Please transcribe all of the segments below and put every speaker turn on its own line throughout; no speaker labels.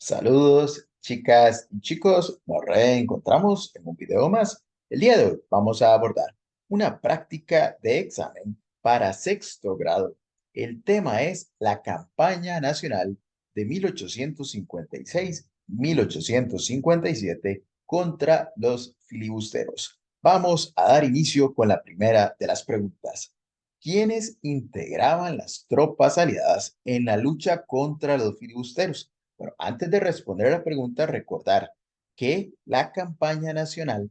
Saludos, chicas y chicos. Nos reencontramos en un video más. El día de hoy vamos a abordar una práctica de examen para sexto grado. El tema es la campaña nacional de 1856-1857 contra los filibusteros. Vamos a dar inicio con la primera de las preguntas. ¿Quiénes integraban las tropas aliadas en la lucha contra los filibusteros? Bueno, antes de responder a la pregunta, recordar que la campaña nacional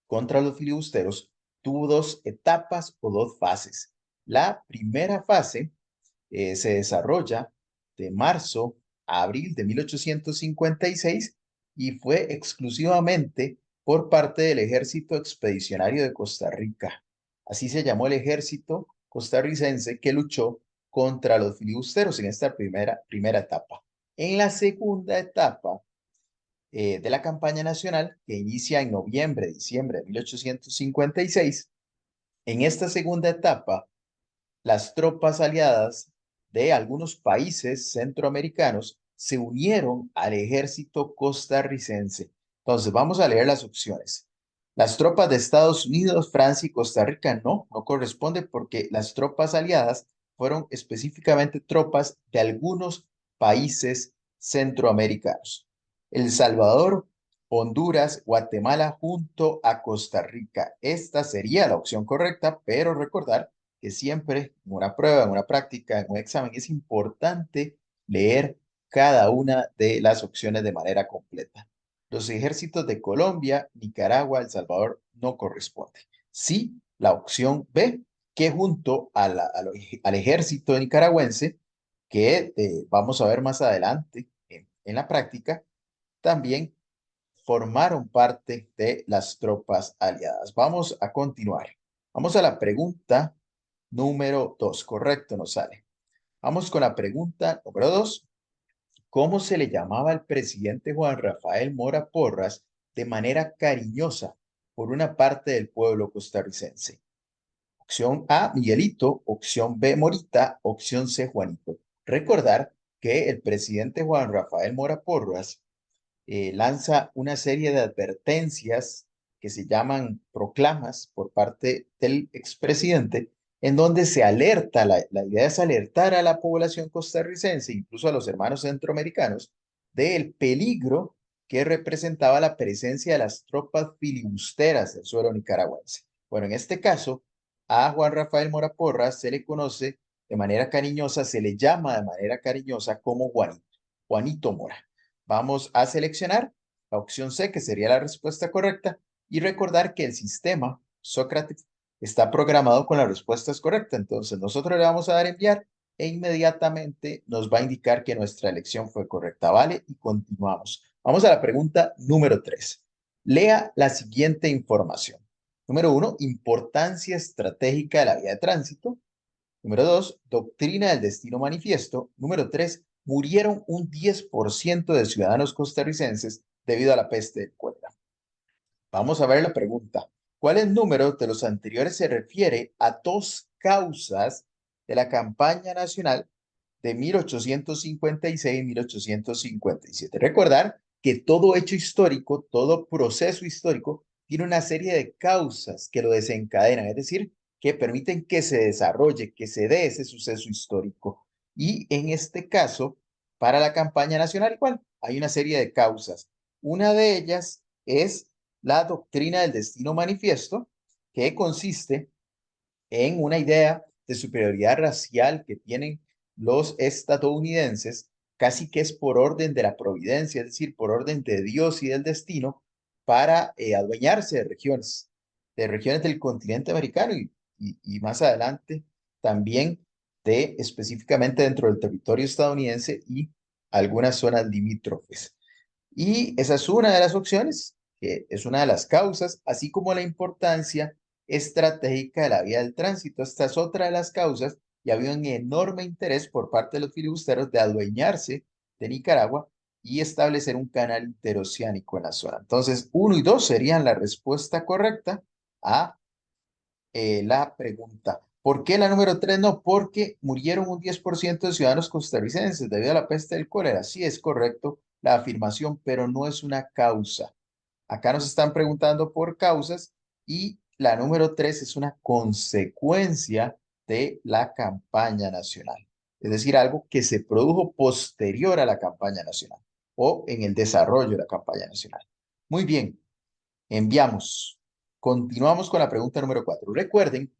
contra los filibusteros tuvo dos etapas o dos fases. La primera fase se desarrolla de marzo a abril de 1856 y fue exclusivamente por parte del Ejército Expedicionario de Costa Rica. Así se llamó el ejército costarricense que luchó contra los filibusteros en esta primera etapa. En la segunda etapa de la campaña nacional, que inicia en noviembre, diciembre de 1856, en esta segunda etapa, las tropas aliadas de algunos países centroamericanos se unieron al ejército costarricense. Entonces, vamos a leer las opciones. Las tropas de Estados Unidos, Francia y Costa Rica no corresponde porque las tropas aliadas fueron específicamente tropas de algunos países centroamericanos. El Salvador, Honduras, Guatemala junto a Costa Rica. Esta sería la opción correcta, pero recordar que siempre en una prueba, en una práctica, en un examen, es importante leer cada una de las opciones de manera completa. Los ejércitos de Colombia, Nicaragua, El Salvador no corresponden. Sí, la opción B, que junto al ejército nicaragüense, que vamos a ver más adelante en la práctica, también formaron parte de las tropas aliadas. Vamos a continuar. Vamos a la pregunta número 2. Correcto, nos sale. Vamos con la pregunta número 2. ¿Cómo se le llamaba al presidente Juan Rafael Mora Porras de manera cariñosa por una parte del pueblo costarricense? Opción A, Miguelito. Opción B, Morita. Opción C, Juanito. Recordar que el presidente Juan Rafael Mora Porras lanza una serie de advertencias que se llaman proclamas por parte del expresidente, en donde se alerta, la idea es alertar a la población costarricense, incluso a los hermanos centroamericanos, del peligro que representaba la presencia de las tropas filibusteras del suelo nicaragüense. Bueno, en este caso, a Juan Rafael Mora Porras se le conoce de manera cariñosa, se le llama de manera cariñosa como Juanito, Juanito Mora. Vamos a seleccionar la opción C, que sería la respuesta correcta, y recordar que el sistema Sócrates está programado con las respuestas correctas. Entonces, nosotros le vamos a dar enviar e inmediatamente nos va a indicar que nuestra elección fue correcta, ¿vale? Y continuamos. Vamos a la pregunta número 3. Lea la siguiente información. Número 1, importancia estratégica de la vía de tránsito. Número 2, doctrina del destino manifiesto. Número 3, murieron un 10% de ciudadanos costarricenses debido a la peste del cólera. Vamos a ver la pregunta. ¿Cuáles números de los anteriores se refiere a dos causas de la campaña nacional de 1856-1857? Recordar que todo hecho histórico, todo proceso histórico, tiene una serie de causas que lo desencadenan, es decir, que permiten que se desarrolle, que se dé ese suceso histórico. Y en este caso, para la campaña nacional, igual, hay una serie de causas. Una de ellas es la doctrina del destino manifiesto, que consiste en una idea de superioridad racial que tienen los estadounidenses, casi que es por orden de la providencia, es decir, por orden de Dios y del destino, para adueñarse de regiones del continente americano y más adelante también de específicamente dentro del territorio estadounidense y algunas zonas limítrofes. Y esa es una de las opciones, que es una de las causas, así como la importancia estratégica de la vía del tránsito. Esta es otra de las causas y había un enorme interés por parte de los filibusteros de adueñarse de Nicaragua y establecer un canal interoceánico en la zona. Entonces, uno y dos serían la respuesta correcta a la pregunta. ¿Por qué la número 3 no? Porque murieron un 10% de ciudadanos costarricenses debido a la peste del cólera. Sí, es correcto. la afirmación, pero no es una causa. Acá nos están preguntando por causas y la número 3 es una consecuencia de la campaña nacional. Es decir, algo que se produjo posterior a la campaña nacional o en el desarrollo de la campaña nacional. Muy bien, enviamos. Continuamos con la pregunta número 4. Recuerden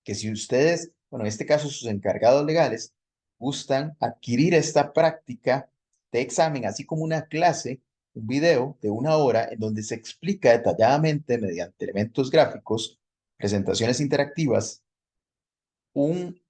que si ustedes, bueno, en este caso sus encargados legales, gustan adquirir esta práctica de examen, así como una clase, un video de 1 hora en donde se explica detalladamente mediante elementos gráficos, presentaciones interactivas, un,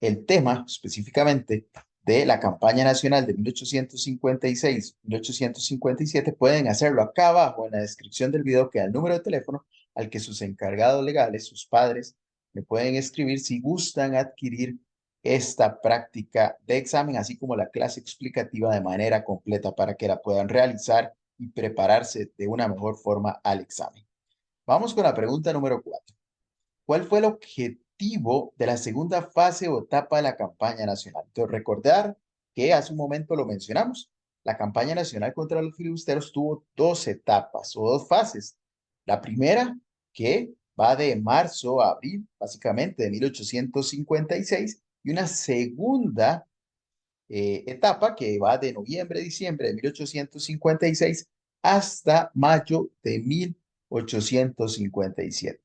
el tema específicamente de la campaña nacional de 1856-1857, pueden hacerlo acá abajo en la descripción del video, queda el número de teléfono al que sus encargados legales, sus padres, me pueden escribir si gustan adquirir esta práctica de examen, así como la clase explicativa de manera completa para que la puedan realizar y prepararse de una mejor forma al examen. Vamos con la pregunta número 4. ¿Cuál fue el objetivo de la segunda fase o etapa de la campaña nacional? Entonces, recordar que hace un momento lo mencionamos, la campaña nacional contra los filibusteros tuvo 2 etapas o 2 fases. La primera, que va de marzo a abril, básicamente de 1856, y una segunda etapa que va de noviembre a diciembre de 1856 hasta mayo de 1857.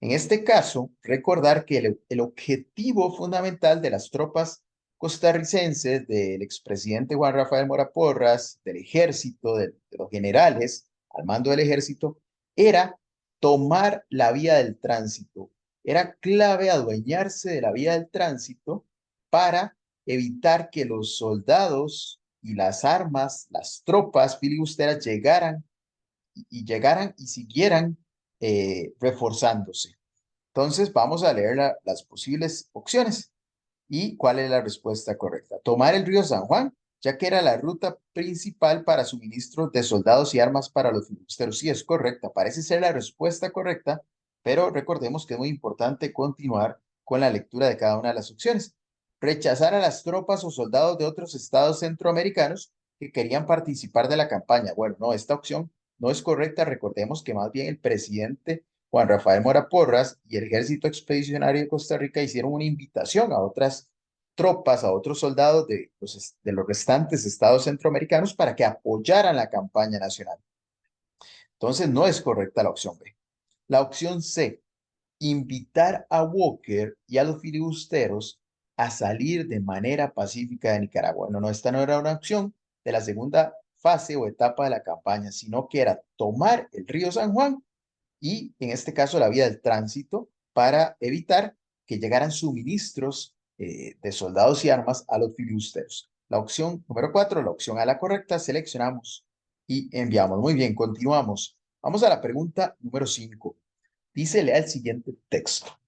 En este caso, recordar que el objetivo fundamental de las tropas costarricenses, del expresidente Juan Rafael Mora Porras, del ejército, de los generales al mando del ejército, era tomar la vía del tránsito. Era clave adueñarse de la vía del tránsito para evitar que los soldados y las armas, las tropas filibusteras llegaran y siguieran reforzándose. Entonces, vamos a leer las posibles opciones y cuál es la respuesta correcta. Tomar el río San Juan, ya que era la ruta principal para suministro de soldados y armas para los filibusteros. Sí, es correcta, parece ser la respuesta correcta, pero recordemos que es muy importante continuar con la lectura de cada una de las opciones. Rechazar a las tropas o soldados de otros estados centroamericanos que querían participar de la campaña. Bueno, no, esta opción no es correcta. Recordemos que más bien el presidente Juan Rafael Mora Porras y el Ejército Expedicionario de Costa Rica hicieron una invitación a otras tropas, a otros soldados de los restantes estados centroamericanos para que apoyaran la campaña nacional. Entonces, no es correcta la opción B. La opción C, invitar a Walker y a los filibusteros a salir de manera pacífica de Nicaragua. Bueno, no, esta no era una opción de la segunda fase o etapa de la campaña, sino que era tomar el río San Juan y en este caso la vía del tránsito para evitar que llegaran suministros de soldados y armas a los filibusteros. La opción número 4, la opción A la correcta, seleccionamos y enviamos. Muy bien, continuamos. Vamos a la pregunta número 5. Dice, lea el siguiente texto.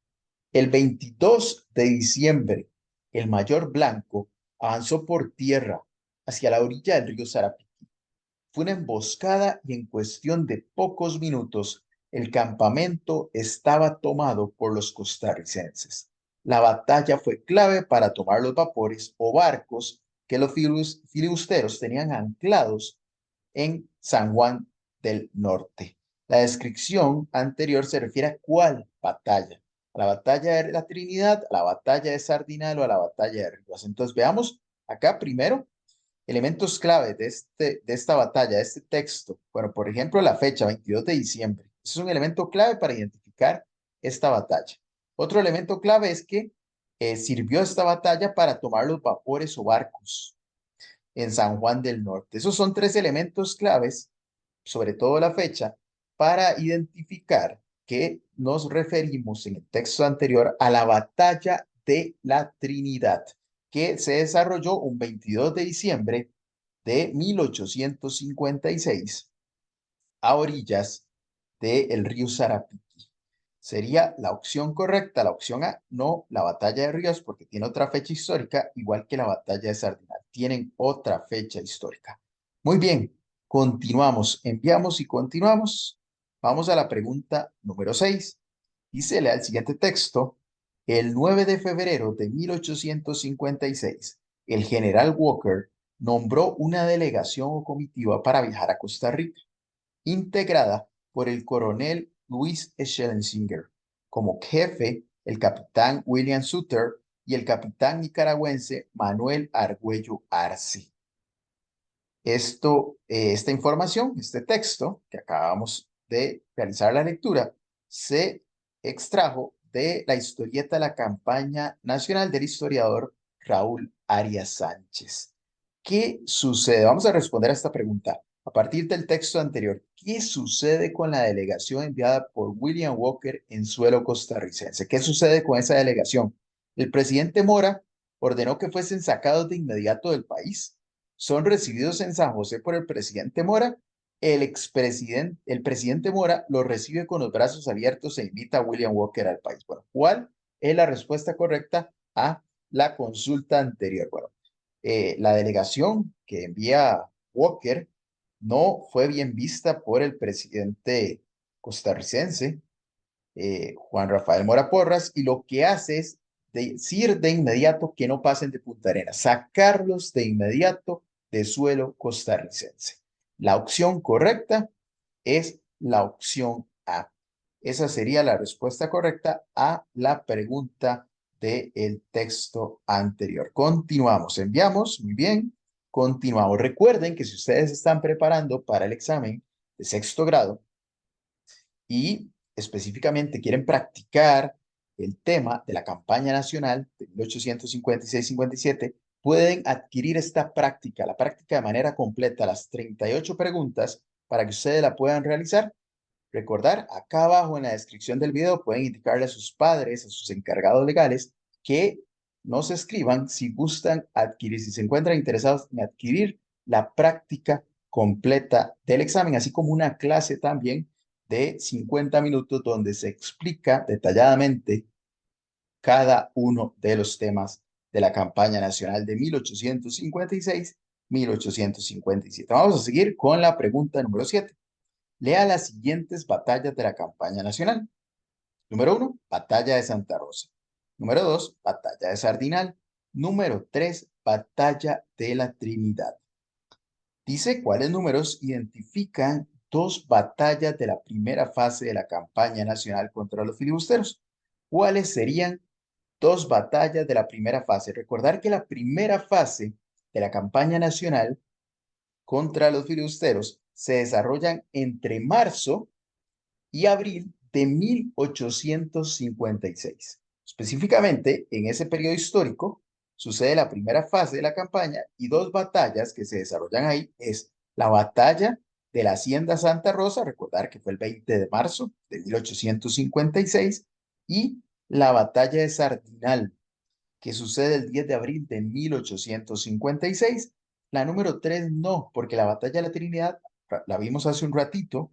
El 22 de diciembre, el mayor Blanco avanzó por tierra hacia la orilla del río Sarapiquí. Fue una emboscada y en cuestión de pocos minutos el campamento estaba tomado por los costarricenses. La batalla fue clave para tomar los vapores o barcos que los filibusteros tenían anclados en San Juan del Norte. La descripción anterior se refiere a cuál batalla. A la batalla de la Trinidad, a la batalla de Sardinal o a la batalla de Rivas. Entonces veamos acá primero elementos clave de esta batalla, de este texto. Bueno, por ejemplo, la fecha, 22 de diciembre. Ese es un elemento clave para identificar esta batalla. Otro elemento clave es que sirvió esta batalla para tomar los vapores o barcos en San Juan del Norte. Esos son 3 elementos claves, sobre todo la fecha, para identificar que nos referimos en el texto anterior a la batalla de la Trinidad, que se desarrolló un 22 de diciembre de 1856 a orillas del río Sarapiquí. Sería la opción correcta, la opción A, no la batalla de Ríos, porque tiene otra fecha histórica, igual que la batalla de Sardinal. Tienen otra fecha histórica. Muy bien, continuamos, enviamos y continuamos. Vamos a la pregunta número 6. Dice, lea el siguiente texto. El 9 de febrero de 1856, el general Walker nombró una delegación o comitiva para viajar a Costa Rica, integrada por el coronel Luis Schlesinger, como jefe el capitán William Sutter y el capitán nicaragüense Manuel Argüello Arce. Esta información, este texto que acabamos de realizar la lectura, se extrajo de la historieta de la campaña nacional del historiador Raúl Arias Sánchez. ¿Qué sucede? Vamos a responder a esta pregunta a partir del texto anterior. ¿Qué sucede con la delegación enviada por William Walker en suelo costarricense? ¿Qué sucede con esa delegación? El presidente Mora ordenó que fuesen sacados de inmediato del país. Son recibidos en San José por el presidente Mora. El presidente Mora los recibe con los brazos abiertos e invita a William Walker al país. Bueno, ¿cuál es la respuesta correcta a la consulta anterior? Bueno, la delegación que envía Walker no fue bien vista por el presidente costarricense, Juan Rafael Mora Porras, y lo que hace es decir de inmediato que no pasen de Punta Arenas, sacarlos de inmediato de suelo costarricense. La opción correcta es la opción A. Esa sería la respuesta correcta a la pregunta del texto anterior. Continuamos, enviamos, muy bien, continuamos. Recuerden que si ustedes están preparando para el examen de sexto grado y específicamente quieren practicar el tema de la campaña nacional de 1856-57, pueden adquirir esta práctica, la práctica de manera completa, las 38 preguntas, para que ustedes la puedan realizar. Recordar, acá abajo en la descripción del video pueden indicarle a sus padres, a sus encargados legales, que nos escriban si gustan adquirir, si se encuentran interesados en adquirir la práctica completa del examen, así como una clase también de 50 minutos donde se explica detalladamente cada uno de los temas de la campaña nacional de 1856-1857. Vamos a seguir con la pregunta número 7. Lea las siguientes batallas de la campaña nacional. Número 1, Batalla de Santa Rosa. Número 2, Batalla de Sardinal. Número 3, Batalla de la Trinidad. Dice cuáles números identifican dos batallas de la primera fase de la campaña nacional contra los filibusteros. ¿Cuáles serían dos batallas de la primera fase? Recordar que la primera fase de la campaña nacional contra los filibusteros se desarrollan entre marzo y abril de 1856. Específicamente, en ese periodo histórico, sucede la primera fase de la campaña y dos batallas que se desarrollan ahí es la batalla de la Hacienda Santa Rosa, recordar que fue el 20 de marzo de 1856, y la batalla de Sardinal, que sucede el 10 de abril de 1856. La número 3 no, porque la batalla de la Trinidad la vimos hace un ratito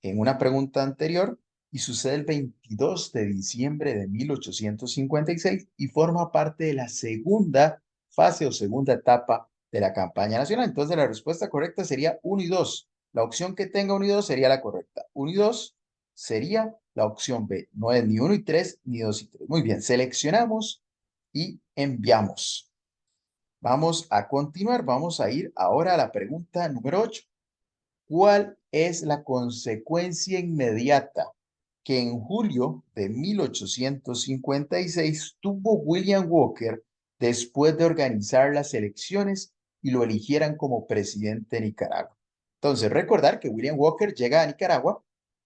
en una pregunta anterior y sucede el 22 de diciembre de 1856 y forma parte de la segunda fase o segunda etapa de la campaña nacional. Entonces la respuesta correcta sería 1 y 2. La opción que tenga 1 y 2 sería la correcta. 1 y 2 sería la opción B. No es ni 1 y 3 ni 2 y 3. Muy bien, seleccionamos y enviamos. Vamos a continuar. Vamos a ir ahora a la pregunta número 8. ¿Cuál es la consecuencia inmediata que en julio de 1856 tuvo William Walker después de organizar las elecciones y lo eligieran como presidente de Nicaragua? Entonces, recordar que William Walker llega a Nicaragua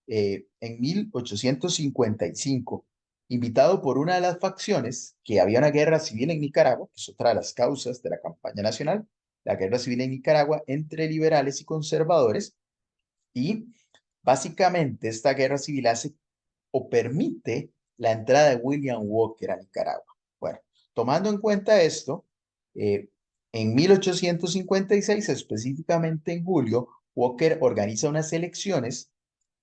en 1855, invitado por una de las facciones, que había una guerra civil en Nicaragua, que es otra de las causas de la campaña nacional, la guerra civil en Nicaragua entre liberales y conservadores, y básicamente esta guerra civil hace o permite la entrada de William Walker a Nicaragua. Bueno, tomando en cuenta esto, eh, en 1856, específicamente en julio, Walker organiza unas elecciones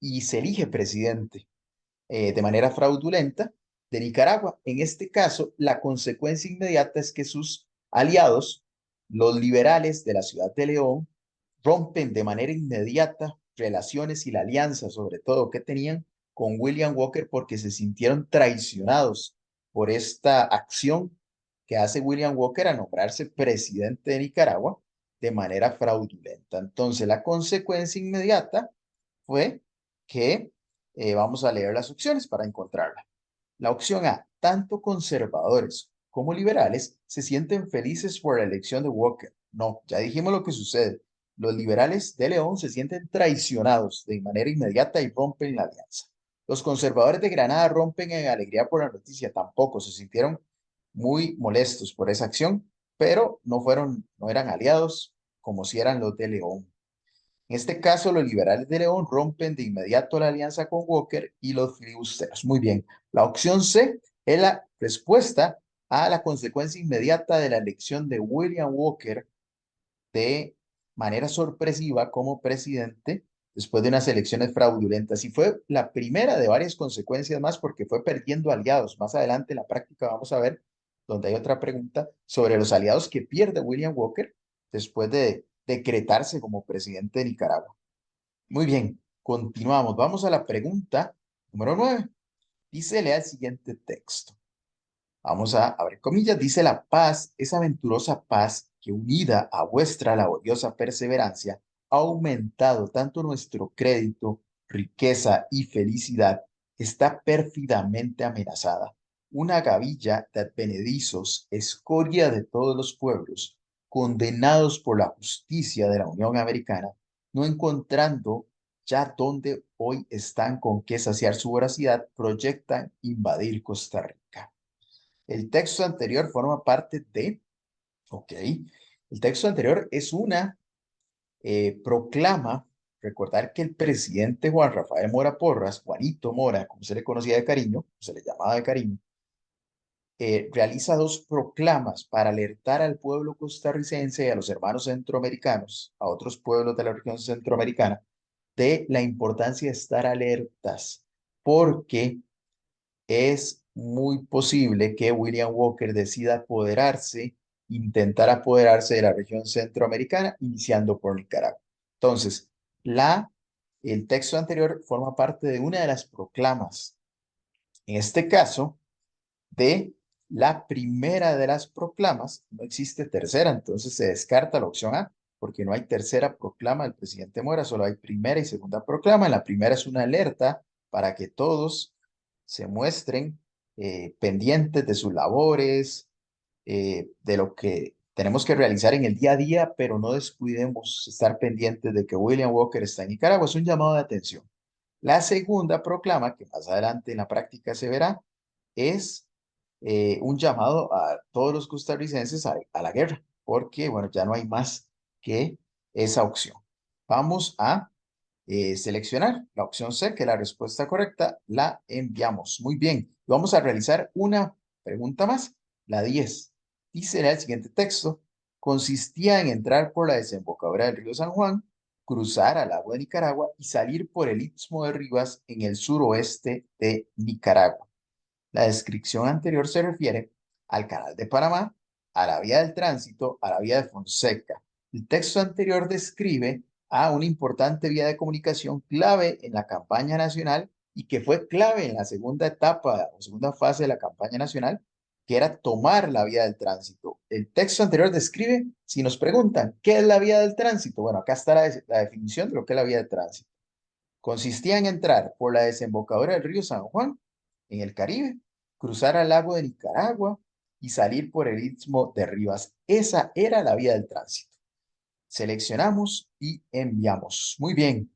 y se elige presidente de manera fraudulenta de Nicaragua. En este caso, la consecuencia inmediata es que sus aliados, los liberales de la ciudad de León, rompen de manera inmediata relaciones y la alianza, sobre todo, que tenían con William Walker porque se sintieron traicionados por esta acción que hace William Walker a nombrarse presidente de Nicaragua. de manera fraudulenta. Entonces, la consecuencia inmediata fue que vamos a leer las opciones para encontrarla. La opción A, tanto conservadores como liberales se sienten felices por la elección de Walker. No, ya dijimos lo que sucede. Los liberales de León se sienten traicionados de manera inmediata y rompen la alianza. Los conservadores de Granada rompen en alegría por la noticia. Tampoco se sintieron muy molestos por esa acción, pero no eran aliados como si eran los de León. En este caso, los liberales de León rompen de inmediato la alianza con Walker y los filibusteros. Muy bien. La opción C es la respuesta a la consecuencia inmediata de la elección de William Walker de manera sorpresiva como presidente después de unas elecciones fraudulentas. Y fue la primera de varias consecuencias más porque fue perdiendo aliados. Más adelante en la práctica vamos a ver donde hay otra pregunta sobre los aliados que pierde William Walker después de decretarse como presidente de Nicaragua. Muy bien, continuamos. Vamos a la pregunta número 9. Dice, lea el siguiente texto. Vamos a abrir comillas. Dice, la paz, esa aventurosa paz que unida a vuestra laboriosa perseverancia ha aumentado tanto nuestro crédito, riqueza y felicidad, está pérfidamente amenazada. Una gavilla de advenedizos, escoria de todos los pueblos, condenados por la justicia de la Unión Americana, no encontrando ya donde hoy están con qué saciar su voracidad, proyectan invadir Costa Rica. El texto anterior forma parte de, ok, el texto anterior es una proclama, recordar que el presidente Juan Rafael Mora Porras, Juanito Mora, como se le conocía de cariño, se le llamaba de cariño, realiza dos proclamas para alertar al pueblo costarricense y a los hermanos centroamericanos, a otros pueblos de la región centroamericana, de la importancia de estar alertas, porque es muy posible que William Walker decida intentar apoderarse de la región centroamericana, iniciando por Nicaragua. Entonces, el texto anterior forma parte de una de las proclamas, en este caso, de la primera de las proclamas. No existe tercera, entonces se descarta la opción A, porque no hay tercera proclama del presidente Mora, solo hay primera y segunda proclama. La primera es una alerta para que todos se muestren pendientes de sus labores, de lo que tenemos que realizar en el día a día, pero no descuidemos estar pendientes de que William Walker está en Nicaragua. Es un llamado de atención. La segunda proclama, que más adelante en la práctica se verá, es un llamado a todos los costarricenses a la guerra, porque, bueno, ya no hay más que esa opción. Vamos a seleccionar la opción C, que es la respuesta correcta, la enviamos. Muy bien, vamos a realizar una pregunta más, la 10. Dice el siguiente texto, consistía en entrar por la desembocadura del río San Juan, cruzar al lago de Nicaragua y salir por el Istmo de Rivas en el suroeste de Nicaragua. La descripción anterior se refiere al Canal de Panamá, a la vía del tránsito, a la vía de Fonseca. El texto anterior describe a una importante vía de comunicación clave en la campaña nacional y que fue clave en la segunda etapa o segunda fase de la campaña nacional, que era tomar la vía del tránsito. El texto anterior describe, si nos preguntan, ¿qué es la vía del tránsito? Bueno, acá está la definición de lo que es la vía del tránsito. Consistía en entrar por la desembocadura del río San Juan, en el Caribe, cruzar al lago de Nicaragua y salir por el Istmo de Rivas. Esa era la vía del tránsito. Seleccionamos y enviamos. Muy bien.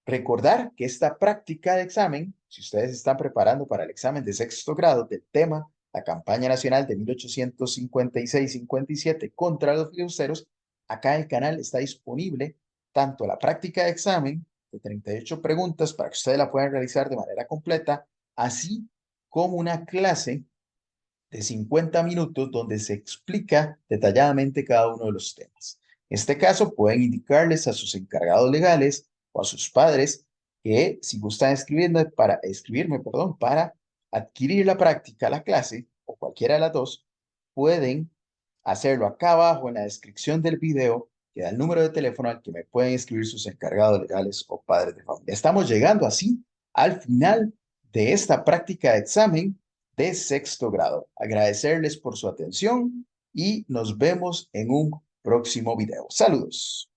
Recordar que esta práctica de examen, si ustedes están preparando para el examen de sexto grado del tema, la campaña nacional de 1856-57 contra los filibusteros, acá en el canal está disponible tanto la práctica de examen de 38 preguntas para que ustedes la puedan realizar de manera completa, así como una clase de 50 minutos donde se explica detalladamente cada uno de los temas. En este caso, pueden indicarles a sus encargados legales o a sus padres que si gustan escribirme, para adquirir la práctica, la clase, o cualquiera de las dos, pueden hacerlo acá abajo en la descripción del video, que da el número de teléfono al que me pueden escribir sus encargados legales o padres de familia. Estamos llegando así al final de esta práctica de examen de sexto grado. Agradecerles por su atención y nos vemos en un próximo video. Saludos.